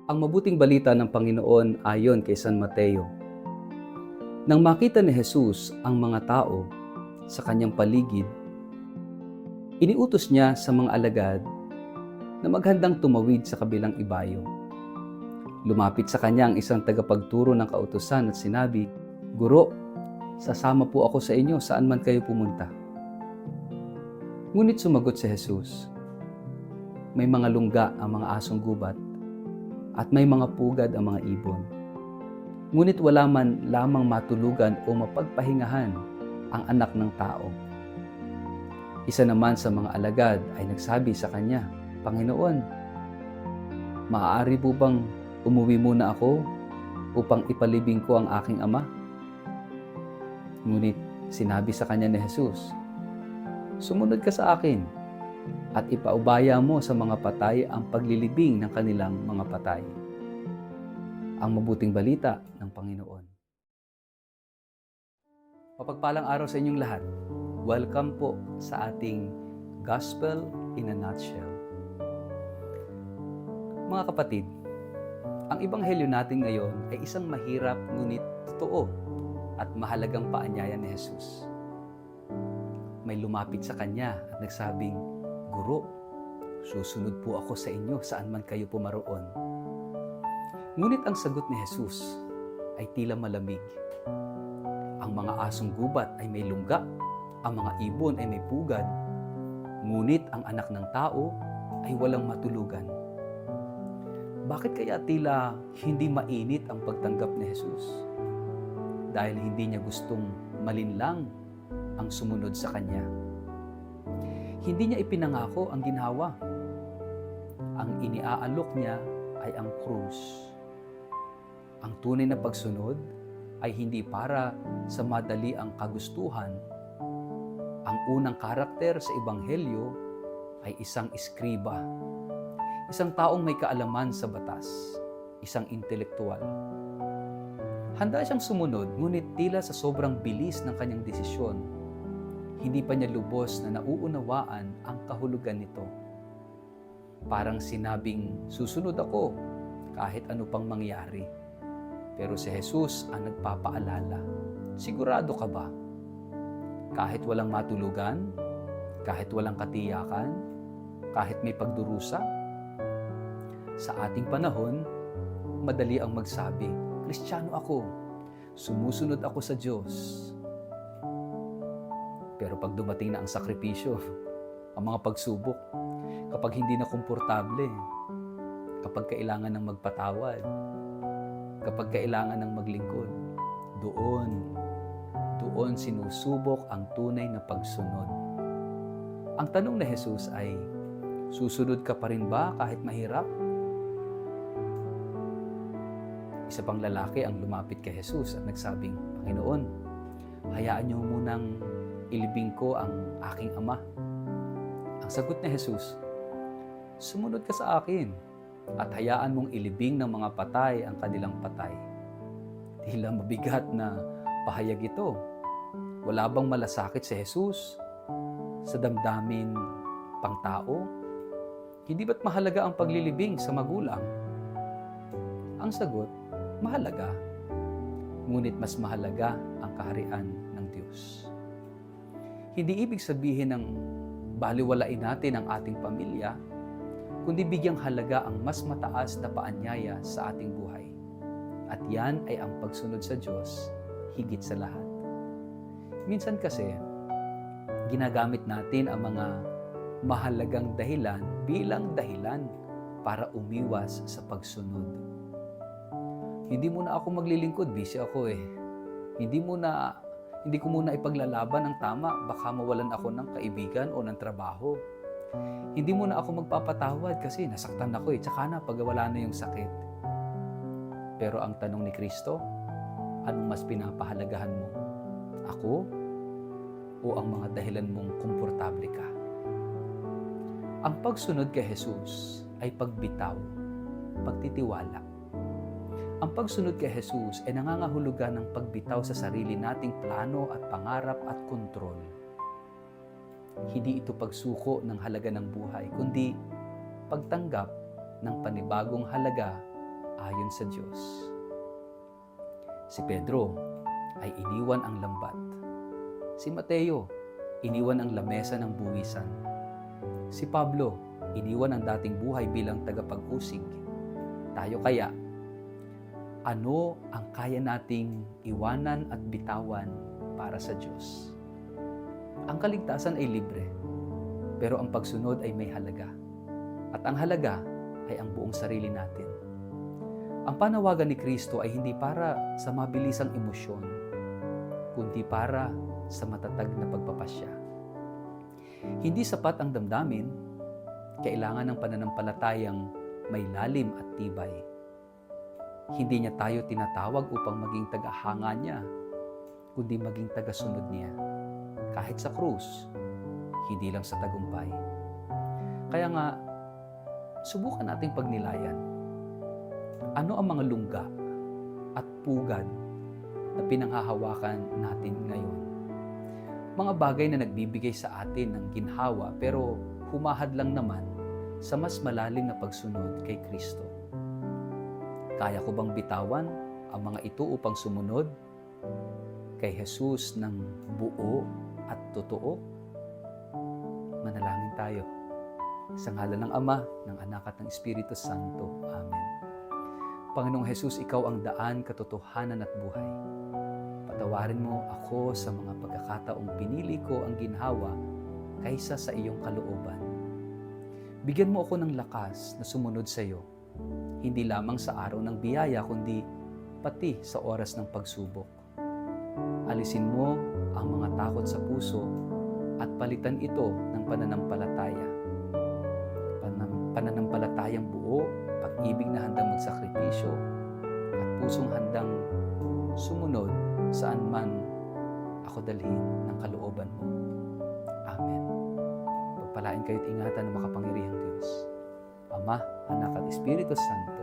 Ang mabuting balita ng Panginoon ayon kay San Mateo. Nang makita ni Jesus ang mga tao sa kanyang paligid, iniutos niya sa mga alagad na maghandang tumawid sa kabilang ibayo. Lumapit sa kanya ang isang tagapagturo ng kautusan at sinabi, "Guro, sasama po ako sa inyo saan man kayo pumunta." Ngunit sumagot si Jesus, "May mga lungga ang mga asong gubat at may mga pugad ang mga ibon. Ngunit wala man lamang matulugan o mapagpahingahan ang anak ng tao." Isa naman sa mga alagad ay nagsabi sa kanya, "Panginoon, maaari po bang umuwi muna ako upang ipalibing ko ang aking ama?" Ngunit sinabi sa kanya ni Jesus, "Sumunod ka sa akin at ipaubaya mo sa mga patay ang paglilibing ng kanilang mga patay." Ang mabuting balita ng Panginoon. Mapagpalang araw sa inyong lahat. Welcome po sa ating Gospel in a Nutshell. Mga kapatid, ang ebanghelyo natin ngayon ay isang mahirap ngunit totoo at mahalagang paanyaya ni Jesus. May lumapit sa kanya at nagsabing, "Guro, susunod po ako sa inyo saan man kayo pumaroon." Ngunit ang sagot ni Jesus ay tila malamig. Ang mga asong gubat ay may lungga, ang mga ibon ay may pugad, ngunit ang anak ng tao ay walang matulugan. Bakit kaya tila hindi mainit ang pagtanggap ni Jesus? Dahil hindi niya gustong malinlang ang sumunod sa kanya. Hindi niya ipinangako ang ginhawa. Ang iniaalok niya ay ang krus. Ang tunay na pagsunod ay hindi para sa madali ang kagustuhan. Ang unang karakter sa ebanghelyo ay isang eskriba, isang taong may kaalaman sa batas, isang intelektual. Handa siyang sumunod, ngunit tila sa sobrang bilis ng kanyang desisyon, hindi pa niya lubos na nauunawaan ang kahulugan nito. Parang sinabing, "Susunod ako kahit ano pang mangyari." Pero si Jesus ang nagpapaalala, "Sigurado ka ba? Kahit walang matulugan, kahit walang katiyakan, kahit may pagdurusa?" Sa ating panahon, madali ang magsabi, "Kristiyano ako, sumusunod ako sa Diyos." Pero pag dumating na ang sakripisyo, ang mga pagsubok, kapag hindi na komportable, kapag kailangan ng magpatawad, kapag kailangan ng maglingkod, doon sinusubok ang tunay na pagsunod. Ang tanong ni Jesus ay, susunod ka pa rin ba kahit mahirap? Isa pang lalaki ang lumapit kay Jesus at nagsabing, "Panginoon, hayaan niyo munang ilibing ko ang aking ama." Ang sagot ni Jesus, "Sumunod ka sa akin at hayaan mong ilibing ng mga patay ang kanilang patay." Tila mabigat na pahayag ito. Wala bang malasakit si Jesus sa damdamin pang tao? Hindi ba't mahalaga ang paglilibing sa magulang? Ang sagot, mahalaga. Ngunit mas mahalaga ang kaharian ng Diyos. Hindi ibig sabihin ng baliwalain natin ang ating pamilya, kundi bigyang halaga ang mas mataas na paanyaya sa ating buhay. At yan ay ang pagsunod sa Diyos higit sa lahat. Minsan kasi, ginagamit natin ang mga mahalagang dahilan bilang dahilan para umiwas sa pagsunod. Hindi muna ako maglilingkod, busy ako eh. Hindi ko muna ipaglalaban ang tama, baka mawalan ako ng kaibigan o ng trabaho. Hindi muna ako magpapatawad kasi nasaktan ako eh, tsaka na pag wala na yung sakit. Pero ang tanong ni Kristo, anong mas pinapahalagahan mo? Ako o ang mga dahilan mong komportable ka? Ang pagsunod kay Jesus ay pagbitaw, pagtitiwala. Ang pagsunod kay Jesus ay nangangahulugan ng pagbitaw sa sarili nating plano at pangarap at kontrol. Hindi ito pagsuko ng halaga ng buhay, kundi pagtanggap ng panibagong halaga ayon sa Diyos. Si Pedro ay iniwan ang lambat. Si Mateo, iniwan ang lamesa ng buwisan. Si Pablo, iniwan ang dating buhay bilang tagapag-usig. Tayo kaya, ano ang kaya nating iwanan at bitawan para sa Diyos? Ang kaligtasan ay libre, pero ang pagsunod ay may halaga. At ang halaga ay ang buong sarili natin. Ang panawagan ni Kristo ay hindi para sa mabilisang emosyon, kundi para sa matatag na pagpapasya. Hindi sapat ang damdamin, kailangan ng pananampalatayang may lalim at tibay. Hindi niya tayo tinatawag upang maging tagahanga niya, kundi maging tagasunod niya. Kahit sa krus, hindi lang sa tagumpay. Kaya nga, subukan nating pagnilayan. Ano ang mga lungga at pugad na pinanghahawakan natin ngayon? Mga bagay na nagbibigay sa atin ng ginhawa pero humahad lang naman sa mas malalim na pagsunod kay Kristo. Kaya ko bang bitawan ang mga ito upang sumunod kay Jesus ng buo at totoo? Manalangin tayo. Sa ngalan ng Ama, ng Anak at ng Espiritu Santo. Amen. Panginoong Jesus, Ikaw ang daan, katotohanan at buhay. Patawarin mo ako sa mga pagkakataong pinili ko ang ginhawa kaysa sa iyong kalooban. Bigyan mo ako ng lakas na sumunod sa iyo, hindi lamang sa araw ng biyaya, kundi pati sa oras ng pagsubok. Alisin mo ang mga takot sa puso at palitan ito ng pananampalataya. Pananampalatayang buo, pag-ibig na handang magsakripisyo, at pusong handang sumunod saan man ako dalhin ng kalooban mo. Amen. Pagpalain kayo't ingatan ng makapangyarihang Diyos, Ama, Anak at Espiritu Santo,